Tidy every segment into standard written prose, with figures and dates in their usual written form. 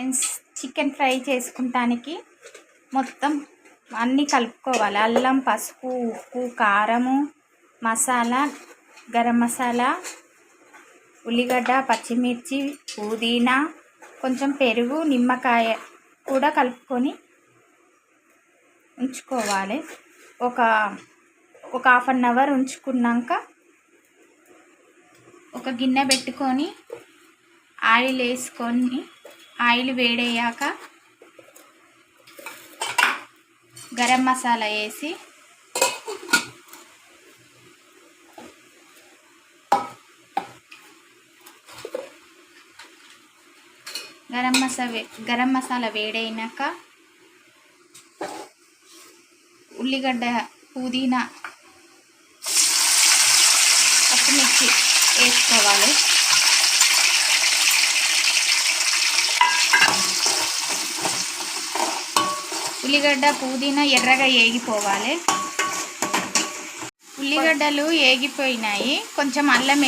Friends, chicken fry చేసుకుంటానికి మొత్తం అన్నీ కలుపుకోవాలి. అల్లం, పసుపు, ఉప్పు, కారము, మసాలా, గరం మసాలా, ఉల్లిగడ్డ, పచ్చిమిర్చి, పుదీనా, కొంచెం పెరుగు, నిమ్మకాయ కూడా కలుపుకొని ఉంచుకోవాలి. ఒక హాఫ్ అన్ అవర్ ఉంచుకున్నాక ఒక గిన్నె పెట్టుకొని ఆయిల్ వేసుకొని, ఆయిల్ వేడయ్యాక గరం మసాలా వేసి గరం మసాలా వేడైనాక ఉల్లిగడ్డ, పుదీనా, పచ్చిమిర్చి వేసుకోవాలి. ఉల్లిగడ్డ, పుదీనా ఎర్రగా వేగిపోవాలి. ఉల్లిగడ్డలు వేగిపోయినాయి. కొంచెం అల్లం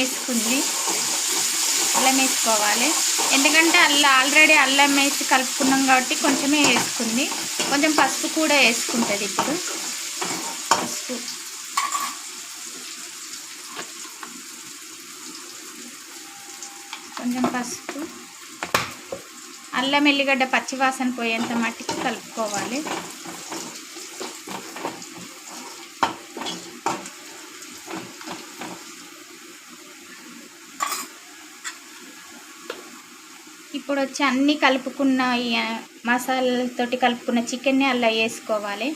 వేసుకోవాలి. ఎందుకంటే ఆల్రెడీ అల్లం వేసి కలుపుకున్నాం కాబట్టి కొంచెమే వేసుకుంది. కొంచెం పసుపు కూడా వేసుకుంటుంది. ఇప్పుడు కొంచెం పసుపు, అల్లం ఎల్లిగడ్డ పచ్చివాసన పోయేంత మట్టికి కలుపుకోవాలి. ఇప్పుడు వచ్చి అన్నీ కలుపుకున్న మసాలాలతోటి కలుపుకున్న చికెన్ని అలా వేసుకోవాలి.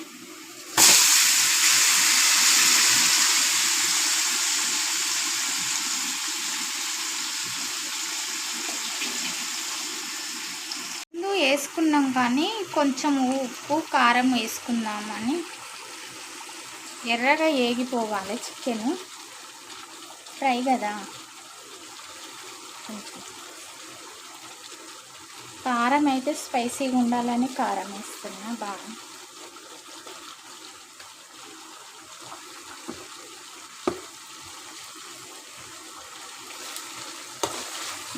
వేసుకున్నాం కానీ కొంచెం ఉప్పు, కారం వేసుకుందామని. ఎర్రగా వేగిపోవాలి చికెన్ ఫ్రై కదా. కారం అయితే స్పైసీగా ఉండాలని కారం వేస్తున్నా. బాగా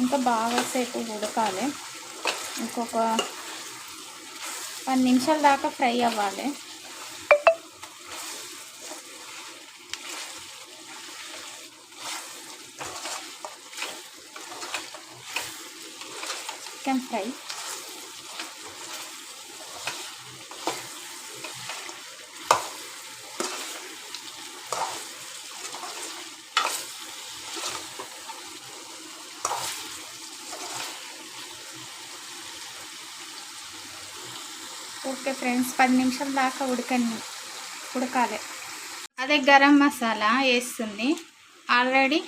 ఇంకా బాగాసేపు ఉడకాలి. ఇంకొక 10 నిమిషాల దాకా ఫ్రై అవ్వాలి. చికెన్ ఫ్రై ఓకే ఫ్రెండ్స్, 10 నిమిషాల దాకా ఉడకాలి. అదే గరం మసాలా వేస్తుంది. ఆల్రెడీ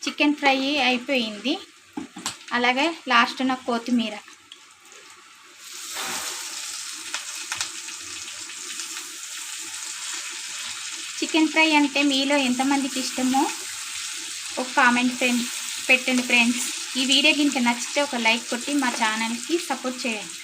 చికెన్ ఫ్రై అయిపోయింది. అలాగే లాస్ట్న కొత్తిమీర. చికెన్ ఫ్రై అంటే మీలో ఎంతమందికి ఇష్టమో ఒక కామెంట్ పెట్టండి ఫ్రెండ్స్. ఈ వీడియో కనుక నచ్చితే ఒక లైక్ కొట్టి మా ఛానల్కి సపోర్ట్ చేయండి.